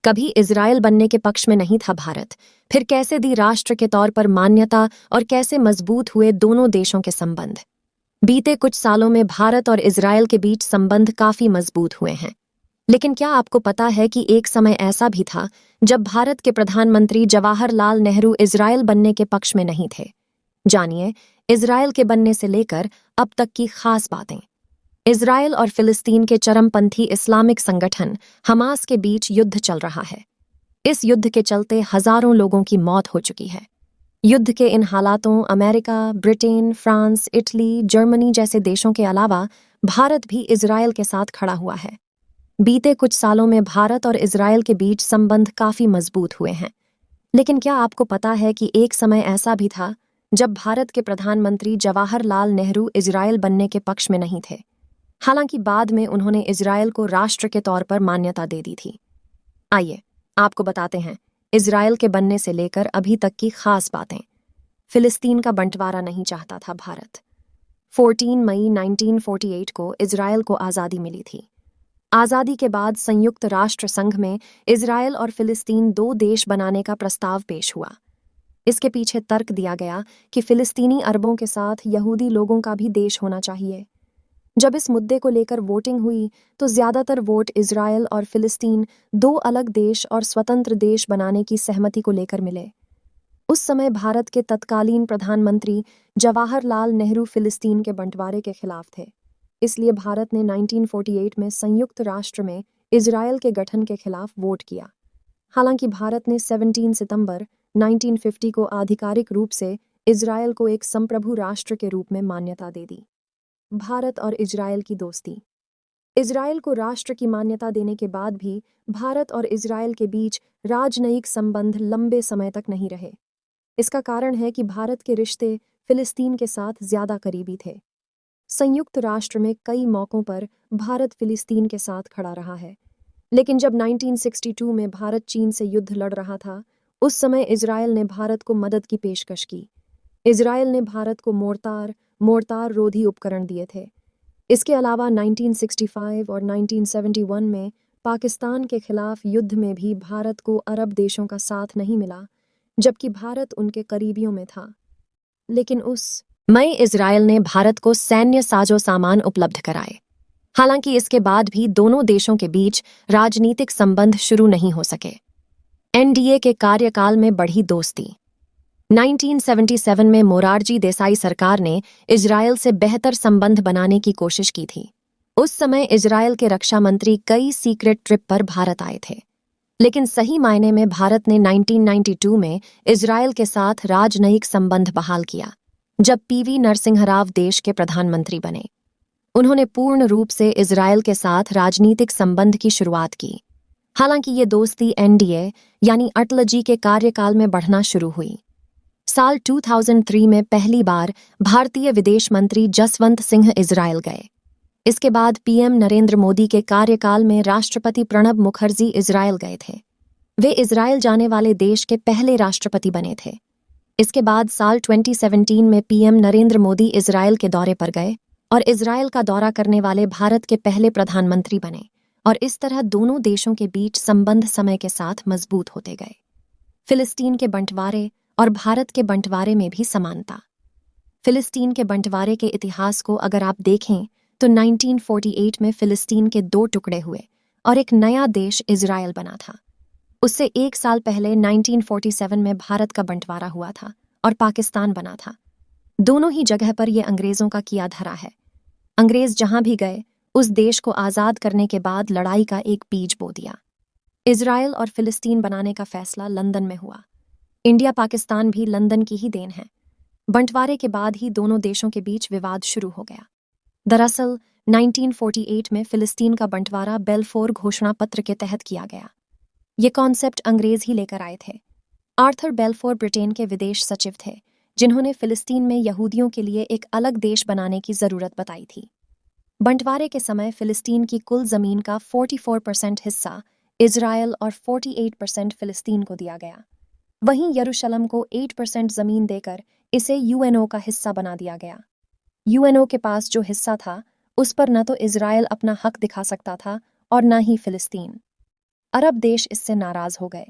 कभी इजरायल बनने के पक्ष में नहीं था भारत, फिर कैसे दी राष्ट्र के तौर पर मान्यता और कैसे मजबूत हुए दोनों देशों के संबंध। बीते कुछ सालों में भारत और इजरायल के बीच संबंध काफी मजबूत हुए हैं। लेकिन क्या आपको पता है कि एक समय ऐसा भी था जब भारत के प्रधानमंत्री जवाहरलाल नेहरू इजरायल बनने के पक्ष में नहीं थे। जानिए इजरायल के बनने से लेकर अब तक की खास बातें। इजरायल और फिलिस्तीन के चरमपंथी इस्लामिक संगठन हमास के बीच युद्ध चल रहा है। इस युद्ध के चलते हजारों लोगों की मौत हो चुकी है। युद्ध के इन हालातों America, Britain, France, Italy, Germany जैसे देशों के अलावा भारत भी इजरायल के साथ खड़ा हुआ है। बीते कुछ सालों में भारत और इजरायल के बीच संबंध काफी मजबूत हुए हैं। लेकिन क्या आपको पता है कि एक समय ऐसा भी था जब भारत के प्रधानमंत्री जवाहरलाल नेहरू इजरायल बनने के पक्ष में नहीं थे। हालांकि बाद में उन्होंने इजरायल को राष्ट्र के तौर पर मान्यता दे दी थी। आइए आपको बताते हैं इजरायल के बनने से लेकर अभी तक की खास बातें। फिलिस्तीन का बंटवारा नहीं चाहता था भारत। 14 मई 1948 को इजरायल को आज़ादी मिली थी। आज़ादी के बाद संयुक्त राष्ट्र संघ में इजरायल और फिलिस्तीन दो देश बनाने का प्रस्ताव पेश हुआ। इसके पीछे तर्क दिया गया कि फिलिस्तीनी अरबों के साथ यहूदी लोगों का भी देश होना चाहिए। जब इस मुद्दे को लेकर वोटिंग हुई तो ज्यादातर वोट इजरायल और फिलिस्तीन दो अलग देश और स्वतंत्र देश बनाने की सहमति को लेकर मिले। उस समय भारत के तत्कालीन प्रधानमंत्री जवाहरलाल नेहरू फिलिस्तीन के बंटवारे के खिलाफ थे। इसलिए भारत ने 1948 में संयुक्त राष्ट्र में इजरायल के गठन के खिलाफ वोट किया। हालांकि भारत ने 17 सितंबर 1950 को आधिकारिक रूप से इजरायल को एक संप्रभु राष्ट्र के रूप में मान्यता दे दी। भारत और इजरायल की दोस्ती। इजरायल को राष्ट्र की मान्यता देने के बाद भी भारत और इजरायल के बीच राजनयिक संबंध लंबे समय तक नहीं रहे। इसका कारण है कि भारत के रिश्ते फिलिस्तीन के साथ ज्यादा करीबी थे। संयुक्त राष्ट्र में कई मौकों पर भारत फिलिस्तीन के साथ खड़ा रहा है। लेकिन जब 1962 में भारत चीन से युद्ध लड़ रहा था, उस समय इजरायल ने भारत को मदद की पेशकश की। इजरायल ने भारत को मोर्टार रोधी उपकरण दिए थे। इसके अलावा 1965 और 1971 में पाकिस्तान के खिलाफ युद्ध में भी भारत को अरब देशों का साथ नहीं मिला, जबकि भारत उनके करीबियों में था। लेकिन उस मई इजरायल ने भारत को सैन्य साजो सामान उपलब्ध कराए। हालांकि इसके बाद भी दोनों देशों के बीच राजनीतिक संबंध शुरू नहीं हो सके। एनडीए के कार्यकाल में बढ़ी दोस्ती। 1977 में मोरारजी देसाई सरकार ने इजरायल से बेहतर संबंध बनाने की कोशिश की थी। उस समय इजरायल के रक्षा मंत्री कई सीक्रेट ट्रिप पर भारत आए थे। लेकिन सही मायने में भारत ने 1992 में इजरायल के साथ राजनयिक संबंध बहाल किया, जब पीवी नरसिंह राव देश के प्रधानमंत्री बने। उन्होंने पूर्ण रूप से इजरायल के साथ राजनीतिक संबंध की शुरुआत की। हालांकि ये दोस्ती एनडीए यानी अटल जी के कार्यकाल में बढ़ना शुरू हुई। साल 2003 में पहली बार भारतीय विदेश मंत्री जसवंत सिंह इजरायल गए। इसके बाद पीएम नरेंद्र मोदी के कार्यकाल में राष्ट्रपति प्रणब मुखर्जी इजरायल गए थे। वे इजरायल जाने वाले देश के पहले राष्ट्रपति बने थे। इसके बाद साल 2017 में पीएम नरेंद्र मोदी इजरायल के दौरे पर गए और इजरायल का दौरा करने वाले भारत के पहले प्रधानमंत्री बने, और इस तरह दोनों देशों के बीच संबंध समय के साथ मजबूत होते गए। फिलिस्तीन के बंटवारे और भारत के बंटवारे में भी समानता। फिलिस्तीन के बंटवारे के इतिहास को अगर आप देखें तो 1948 में फिलिस्तीन के दो टुकड़े हुए और एक नया देश इजरायल बना था। उससे एक साल पहले 1947 में भारत का बंटवारा हुआ था और पाकिस्तान बना था। दोनों ही जगह पर यह अंग्रेजों का किया धरा है। अंग्रेज जहां भी गए उस देश को आज़ाद करने के बाद लड़ाई का एक बीज बो दिया। इजरायल और फिलिस्तीन बनाने का फैसला लंदन में हुआ। इंडिया पाकिस्तान भी लंदन की ही देन है। बंटवारे के बाद ही दोनों देशों के बीच विवाद शुरू हो गया। दरअसल 1948 में फिलिस्तीन का बंटवारा बेल्फोर घोषणा पत्र के तहत किया गया। ये कॉन्सेप्ट अंग्रेज ही लेकर आए थे। आर्थर बेल्फोर ब्रिटेन के विदेश सचिव थे, जिन्होंने फिलिस्तीन में यहूदियों के लिए एक अलग देश बनाने की जरूरत बताई थी। बंटवारे के समय फिलिस्तीन की कुल जमीन का 44% हिस्सा इजरायल और 48% फिलिस्तीन को दिया गया। वहीं यरूशलेम को 8% जमीन देकर इसे यूएनओ का हिस्सा बना दिया गया। यूएनओ के पास जो हिस्सा था उस पर न तो इजरायल अपना हक दिखा सकता था और न ही फिलिस्तीन। अरब देश इससे नाराज हो गए।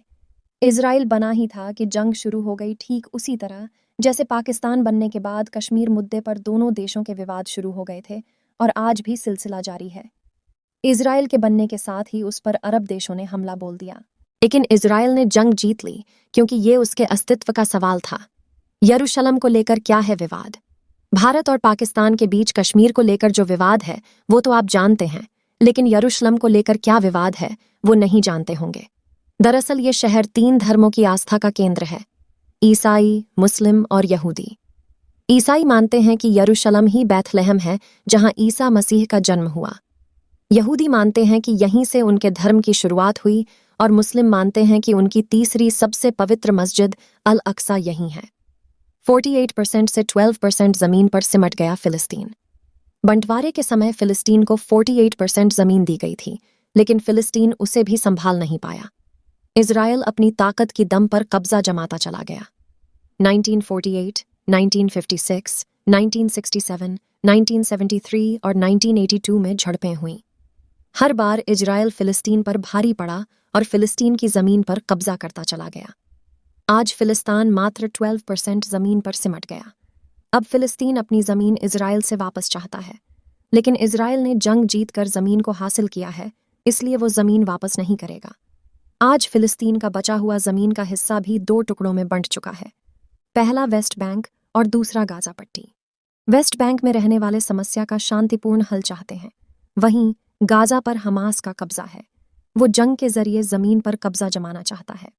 इजराइल बना ही था कि जंग शुरू हो गई ठीक उसी तरह जैसे पाकिस्तान बनने के बाद कश्मीर मुद्दे पर दोनों देशों के विवाद शुरू हो गए थे और आज भी सिलसिला जारी है। इजराइल के बनने के साथ ही उस पर अरब देशों ने हमला बोल दिया। लेकिन इजराइल ने जंग जीत ली क्योंकि ये उसके अस्तित्व का सवाल था। यरूशलेम को लेकर क्या है विवाद? भारत और पाकिस्तान के बीच कश्मीर को लेकर जो विवाद है वो तो आप जानते हैं, लेकिन यरूशलेम को लेकर क्या विवाद है वो नहीं जानते होंगे। दरअसल ये शहर 3 धर्मों की आस्था का केंद्र है, ईसाई, मुस्लिम और यहूदी। ईसाई मानते हैं कि यरूशलेम ही बैथलेहम है जहां ईसा मसीह का जन्म हुआ। यहूदी मानते हैं कि यहीं से उनके धर्म की शुरुआत हुई और मुस्लिम मानते हैं कि उनकी तीसरी सबसे पवित्र मस्जिद अल अक्सा यहीं है। 48% से 12% जमीन पर सिमट गया फिलिस्तीन। बंटवारे के समय फिलिस्तीन को 48% जमीन दी गई थी, लेकिन फिलिस्तीन उसे भी संभाल नहीं पाया। इजराइल अपनी ताकत की दम पर कब्जा जमाता चला गया। 1948, 1956, 1967, 1973 और 1982 में झड़पें हुईं। हर बार इजराइल फिलिस्तीन पर भारी पड़ा और फिलिस्तीन की जमीन पर कब्जा करता चला गया। आज फिलिस्तीन मात्र 12% जमीन पर सिमट गया। अब फिलिस्तीन अपनी जमीन इजराइल से वापस चाहता है, लेकिन इजराइल ने जंग जीतकर जमीन को हासिल किया है, इसलिए वो जमीन वापस नहीं करेगा। आज फिलिस्तीन का बचा हुआ जमीन का हिस्सा भी 2 टुकड़ों में बंट चुका है, पहला वेस्ट बैंक और दूसरा गाजा पट्टी। वेस्ट बैंक में रहने वाले समस्या का शांतिपूर्ण हल चाहते हैं, वहीं गाजा पर हमास का कब्जा है। वो जंग के जरिए जमीन पर कब्जा जमाना चाहता है।